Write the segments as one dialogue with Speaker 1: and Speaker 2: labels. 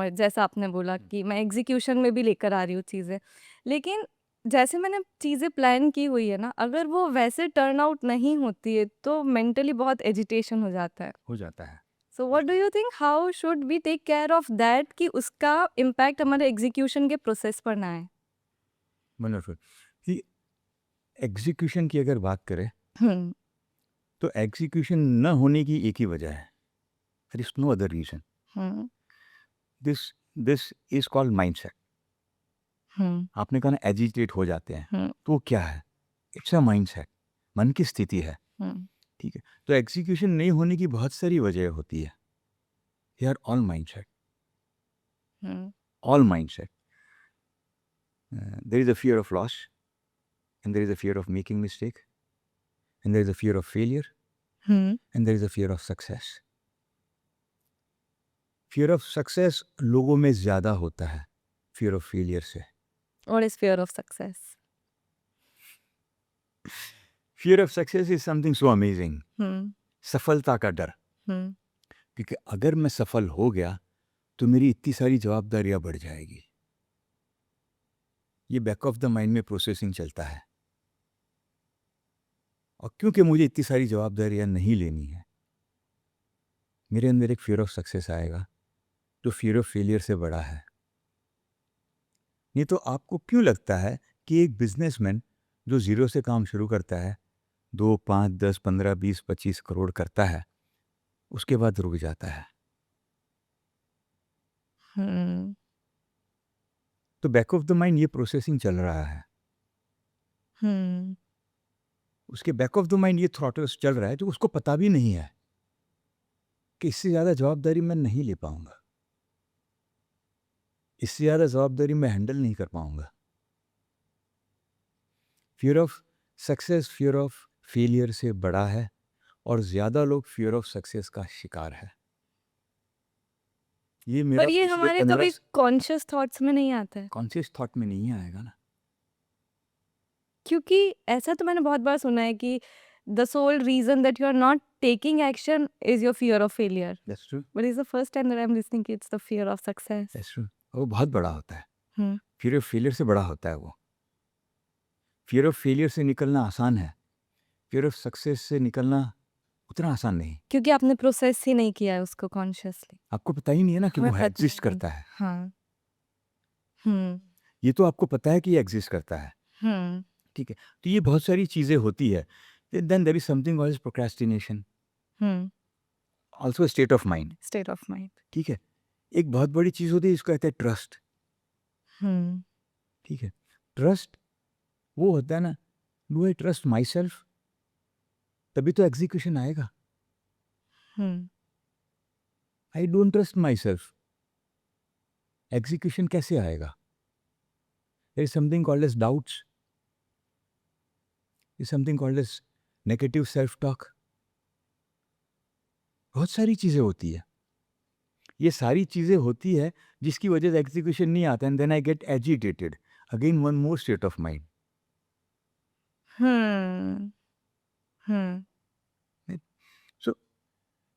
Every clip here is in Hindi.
Speaker 1: और जैसा आपने बोला कि मैं एग्जीक्यूशन में भी लेकर आ रही हूँ चीज़ें। लेकिन जैसे मैंने चीज़ें प्लान की हुई है ना, अगर वो वैसे टर्न आउट नहीं होती है, तो मेंटली बहुत एजिटेशन हो जाता है।
Speaker 2: हो जाता है।
Speaker 1: So what do you think how should we take care of that कि उसका इम्पैक्ट हमारे एग्जीक्यूशन के प्रोसेस पर ना आए?
Speaker 2: वंडरफुल। कि एग्जीक्यूशन की अगर बात करें
Speaker 1: हुँ,
Speaker 2: तो एग्जीक्यूशन न होने की एक ही वजह है, there is no other reason.
Speaker 1: Hmm,
Speaker 2: this this is called mindset.
Speaker 1: Hmm,
Speaker 2: आपने कहा ना एजिटेट हो जाते हैं,
Speaker 1: हुँ,
Speaker 2: तो वो क्या है? इट्स अ माइंडसेट, मन की स्थिति है।
Speaker 1: हुँ,
Speaker 2: ठीक है, तो एग्जीक्यूशन नहीं होने की बहुत सारी वजह होती है। They are all mindset,
Speaker 1: hmm,
Speaker 2: all mindset. There is a fear of loss, and there is a fear of making mistake, and there is a fear of failure,
Speaker 1: hmm.
Speaker 2: And there is a fear of success. Fear of success लोगों में ज़्यादा होता है फियर ऑफ फेलियर से।
Speaker 1: What is fear of success?
Speaker 2: Fear of success is something so amazing.
Speaker 1: Hmm,
Speaker 2: सफलता का डर,
Speaker 1: हुँ,
Speaker 2: क्योंकि अगर मैं सफल हो गया तो मेरी इतनी सारी जवाबदारियां बढ़ जाएगी। ये बैक ऑफ द माइंड में प्रोसेसिंग चलता है, और क्योंकि मुझे इतनी सारी जवाबदारियां नहीं लेनी है, मेरे अंदर एक फियर ऑफ सक्सेस आएगा जो फियर ऑफ फेलियर से बड़ा है। नहीं तो आपको क्यों लगता है कि एक बिजनेसमैन जो ज़ीरो से काम शुरू करता है, 2, 5, 10, 15, 20, 25 करोड़ करता है, उसके बाद रुक जाता है?
Speaker 1: हुँ,
Speaker 2: तो बैक ऑफ द माइंड ये प्रोसेसिंग चल रहा है।
Speaker 1: हुँ,
Speaker 2: उसके बैक ऑफ द माइंड ये थॉट्स चल रहा है जो उसको पता भी नहीं है कि इससे ज़्यादा जवाबदारी मैं नहीं ले पाऊंगा, इससे ज़्यादा जवाबदारी मैं हैंडल नहीं कर पाऊंगा। Fear of success fear of failure से बड़ा है, और ज़्यादा लोग फियर ऑफ सक्सेस का शिकार है। ये मेरा
Speaker 1: पर ये
Speaker 2: पिछले
Speaker 1: हमारे
Speaker 2: पंद्रह
Speaker 1: कभी कॉन्शियस थॉट्स में नहीं आता है?
Speaker 2: कॉन्शियस थॉट में नहीं आएगा ना।
Speaker 1: क्योंकि ऐसा तो मैंने बहुत बार सुना है कि the sole reason that you are not taking action is your fear of failure.
Speaker 2: That's true.
Speaker 1: But it's the first time that I am listening कि it's the fear of success.
Speaker 2: That's true. वो बहुत बड़ा होता है।
Speaker 1: हुँ,
Speaker 2: फियर ऑफ फेलियर से बड़ा होता है वो। फियर ऑफ फेलियर से निकलना आसान है, फियर ऑफ सक्सेस से निकलना उतना आसान नहीं।
Speaker 1: क्योंकि आपने प्रोसेस ही नहीं किया है उसको कॉन्शियसली।
Speaker 2: आपको पता ही नहीं है ना कि
Speaker 1: हमें
Speaker 2: वो
Speaker 1: पता
Speaker 2: एग्जिस्ट
Speaker 1: नहीं।
Speaker 2: करता है।
Speaker 1: हाँ, हुँ,
Speaker 2: ये तो आपको पता है कि ये एग्जिस्ट करता है।
Speaker 1: हुँ,
Speaker 2: ठीक है, तो ये बहुत सारी चीज़ें होती है। Then there is something called procrastination,
Speaker 1: hmm,
Speaker 2: also state of mind.
Speaker 1: State of mind.
Speaker 2: ठीक है, एक बहुत बड़ी चीज़ होती है जिसको कहते हैं ट्रस्ट।
Speaker 1: हुँ,
Speaker 2: ठीक है, ट्रस्ट वो होता है ना, do I trust myself, तभी तो एग्जीक्यूशन आएगा।
Speaker 1: Hmm,
Speaker 2: I don't trust myself, execution कैसे आएगा? There is something called as doubts, is something called as negative self talk. बहुत सारी चीज़ें होती है, ये सारी चीज़ें होती है जिसकी वजह से एग्जीक्यूशन नहीं आता, and then I get agitated. Again one more state of mind.
Speaker 1: Hmm, hmm,
Speaker 2: so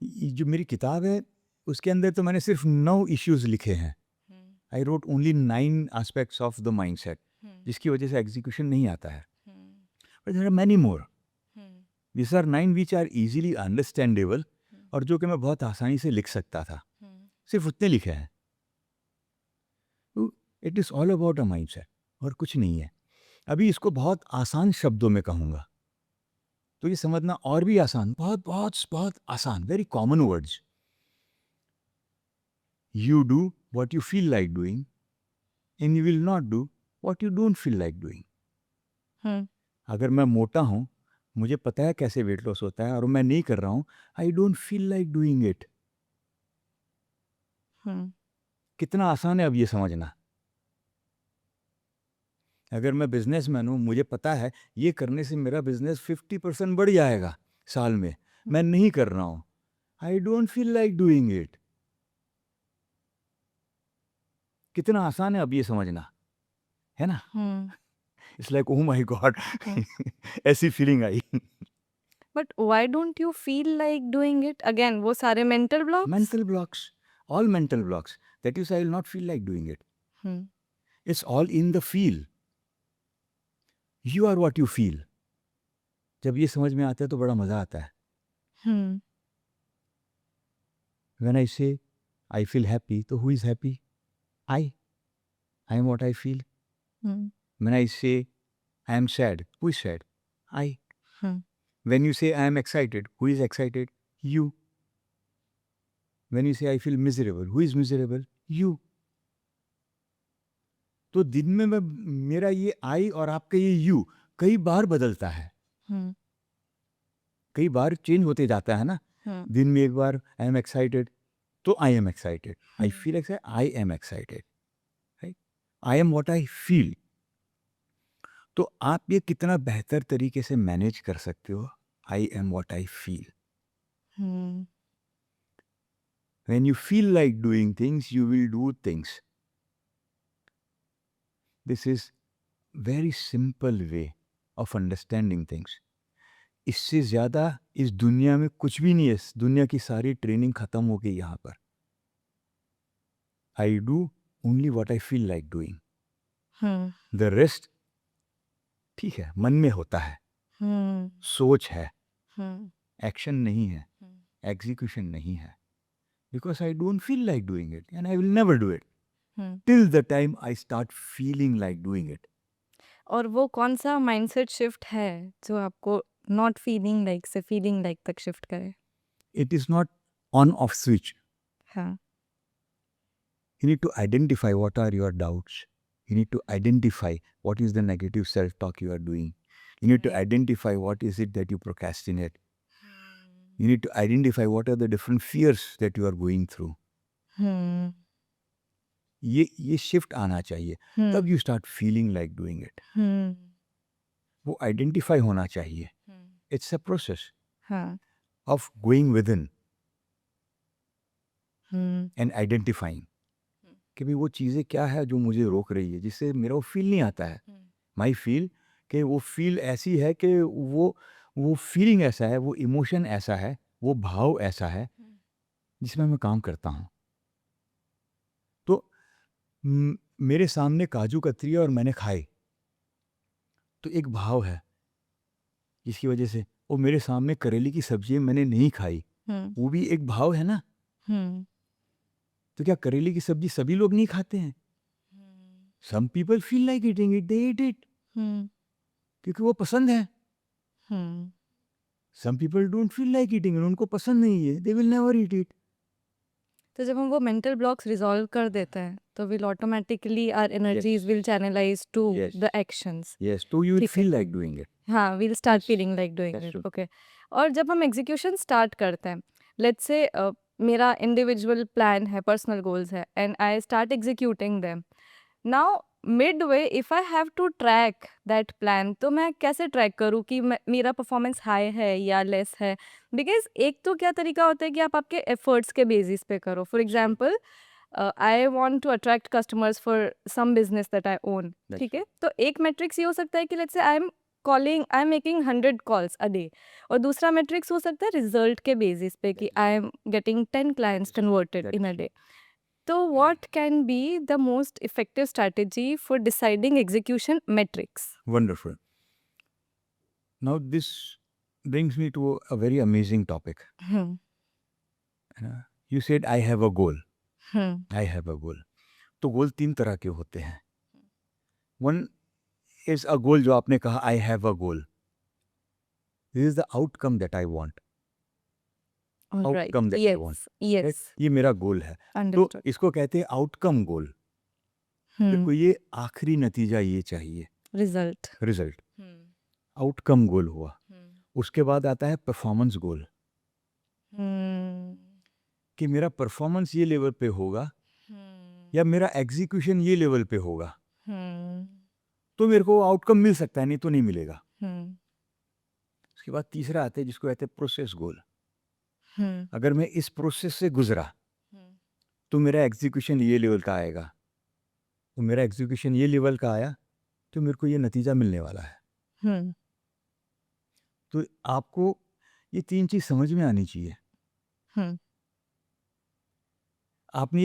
Speaker 2: ये जो मेरी किताब है उसके अंदर तो मैंने सिर्फ 9 इश्यूज लिखे हैं।
Speaker 1: Hmm,
Speaker 2: I wrote only 9 aspects of the mindset,
Speaker 1: hmm,
Speaker 2: जिसकी वजह से एग्जीक्यूशन नहीं आता है।
Speaker 1: Hmm,
Speaker 2: but there are many more.
Speaker 1: Hmm,
Speaker 2: this are 9 which are easily understandable,
Speaker 1: hmm,
Speaker 2: और जो कि मैं बहुत आसानी से लिख सकता था।
Speaker 1: हुँ,
Speaker 2: सिर्फ उतने लिखे हैं। तो it is all about a mindset, और कुछ नहीं है। अभी इसको बहुत आसान शब्दों में कहूँगा तो ये समझना और भी आसान, बहुत बहुत बहुत आसान, very common words. You do what you feel like doing, and you will not do what you don't feel like doing.
Speaker 1: Hmm,
Speaker 2: अगर मैं मोटा हूँ, मुझे पता है कैसे वेट लॉस होता है, और मैं नहीं कर रहा हूँ, I don't feel like doing it.
Speaker 1: Hmm,
Speaker 2: कितना आसान है अब ये समझना। अगर मैं बिजनेसमैन हूँ, मुझे पता है ये करने से मेरा बिजनेस 50% बढ़ जाएगा साल में, मैं नहीं कर रहा हूँ, I don't feel like doing it. कितना आसान है अब ये समझना, है ना?
Speaker 1: Hmm,
Speaker 2: it's like oh my god.
Speaker 1: Hmm.
Speaker 2: ऐसी फीलिंग आई।
Speaker 1: But why don't you feel like doing it? Again वो सारे mental blocks?
Speaker 2: Mental blocks, all mental blocks. that is, I will not feel like doing it.
Speaker 1: Hmm
Speaker 2: It's all in the feel. You are what you feel. जब ये समझ में आता है तो बड़ा मज़ा आता है.
Speaker 1: हम्म
Speaker 2: When I say I feel happy, तो who is happy? I. I am what I feel.
Speaker 1: Hmm
Speaker 2: When I say I am sad, who is sad? I.
Speaker 1: Hmm
Speaker 2: When you say I am excited, who is excited? You. When you say I feel miserable, who is miserable? You. तो दिन में मेरा ये I और आपका ये you कई बार बदलता है,
Speaker 1: हम्म
Speaker 2: कई बार चेंज होते जाता है ना. दिन में एक बार आई एम एक्साइटेड तो I am excited, I feel excited, I am excited, right. I am what I feel. तो आप ये कितना बेहतर तरीके से मैनेज कर सकते हो. I am what I feel.
Speaker 1: Hmm
Speaker 2: When you feel like doing things, you will do things. This is very simple way of understanding things. इससे ज़्यादा इस दुनिया में कुछ भी नहीं है. दुनिया की सारी ट्रेनिंग ख़त्म हो गई यहाँ पर. I do only what I feel like doing.
Speaker 1: Hmm
Speaker 2: The rest ठीक है, मन में होता है, सोच है, एक्शन नहीं है, एग्जीक्यूशन नहीं है. Because I don't feel like doing it and I will never do it till the time I start feeling like doing it.
Speaker 1: और वो कौन सा माइंडसेट शिफ्ट है जो आपको नॉट फीलिंग लाइक से फीलिंग लाइक तक शिफ्ट करे?
Speaker 2: It is not on off switch.
Speaker 1: हाँ
Speaker 2: You need to identify what are your doubts. You need to identify what is the negative self-talk you are doing. You need to
Speaker 1: Right.
Speaker 2: identify what is it that you procrastinate. You need to identify what are the different fears that you are going through.
Speaker 1: हम्म
Speaker 2: ये शिफ्ट आना चाहिए, तब you start feeling like doing it. वो आइडेंटिफाई होना चाहिए. इट्स अ प्रोसेस
Speaker 1: हाँ
Speaker 2: of going with in
Speaker 1: hmm
Speaker 2: and identifying कि भाई वो चीज़ें क्या है जो मुझे रोक रही है, जिससे मेरा वो फील नहीं आता है. माई फील कि वो फील ऐसी है कि वो फीलिंग ऐसा है, वो इमोशन ऐसा है, वो भाव ऐसा है जिसमें मैं काम करता हूँ. तो मेरे सामने काजू कतरी है और मैंने खाए, तो एक भाव है जिसकी वजह से. वो मेरे सामने करेले की सब्जी मैंने नहीं खाई, वो भी एक भाव है ना. तो क्या करेले की सब्जी सभी लोग नहीं खाते हैं? Some people feel like eating it, they eat it क्योंकि वो पसंद है. Some people don't feel like eating it, उनको पसंद नहीं है, they will never eat it.
Speaker 1: तो जब हम वो मेंटल ब्लॉक्स रिजॉल्व कर देते हैं तो will automatically our energies will channelize to
Speaker 2: Yes.
Speaker 1: The actions.
Speaker 2: Yes, तो यू विल
Speaker 1: ठीक है.
Speaker 2: Feel like doing it.
Speaker 1: हाँ will start feeling like doing
Speaker 2: That's
Speaker 1: it.
Speaker 2: true.
Speaker 1: Okay. और जब हम एग्जीक्यूशन स्टार्ट करते हैं, लेट्स से मेरा इंडिविजुअल प्लान है, पर्सनल गोल्स है, and I start executing them. Now midway if I have to track that plan, तो मैं कैसे ट्रैक करूँ कि मेरा परफॉर्मेंस हाई है या लेस है? बिकॉज एक तो क्या तरीका होता है कि आप आपके एफर्ट्स के बेसिस पे करो. For example I want to attract customers for some business that I own. ठीक है. तो एक मेट्रिक्स ये हो सकता है कि let's say I am making 100 calls a day, और दूसरा मेट्रिक्स हो सकता है रिजल्ट के बेसिस पे कि I am getting 10 clients converted in a day. तो what can be the most effective strategy for deciding execution metrics?
Speaker 2: Wonderful. Now this brings me to a very amazing topic.
Speaker 1: Hmm.
Speaker 2: You said I have a goal.
Speaker 1: Hmm.
Speaker 2: I have a goal. तो गोल तीन तरह के होते हैं. One is a goal जो आपने कहा I have a goal. This is the outcome that I want.
Speaker 1: All right.
Speaker 2: Outcome that I
Speaker 1: Yes.
Speaker 2: want.
Speaker 1: Yes.
Speaker 2: Right? ये मेरा गोल है. तो
Speaker 1: Understood.
Speaker 2: इसको कहते हैं आउटकम गोल.
Speaker 1: Hmm.
Speaker 2: देखो ये आखिरी नतीजा ये चाहिए,
Speaker 1: Result.
Speaker 2: रिजल्ट.
Speaker 1: Hmm.
Speaker 2: आउटकम गोल हुआ.
Speaker 1: Hmm.
Speaker 2: उसके बाद आता है परफॉर्मेंस गोल,
Speaker 1: Hmm.
Speaker 2: कि मेरा परफॉर्मेंस ये लेवल पे होगा
Speaker 1: Hmm.
Speaker 2: या मेरा एग्जीक्यूशन ये लेवल पे होगा,
Speaker 1: Hmm.
Speaker 2: तो मेरे को आउटकम मिल सकता है, नहीं तो नहीं मिलेगा.
Speaker 1: Hmm.
Speaker 2: उसके बाद तीसरा आता है जिसको कहते हैं प्रोसेस गोल.
Speaker 1: Hmm.
Speaker 2: अगर मैं इस प्रोसेस से गुजरा
Speaker 1: Hmm.
Speaker 2: तो मेरा एग्जीक्यूशन ये लेवल का आएगा, तो मेरा एग्जीक्यूशन ये लेवल का आया तो मेरे को ये नतीजा मिलने वाला है.
Speaker 1: Hmm.
Speaker 2: तो आपको ये तीन चीज़ समझ में आनी चाहिए.
Speaker 1: Hmm.
Speaker 2: आपने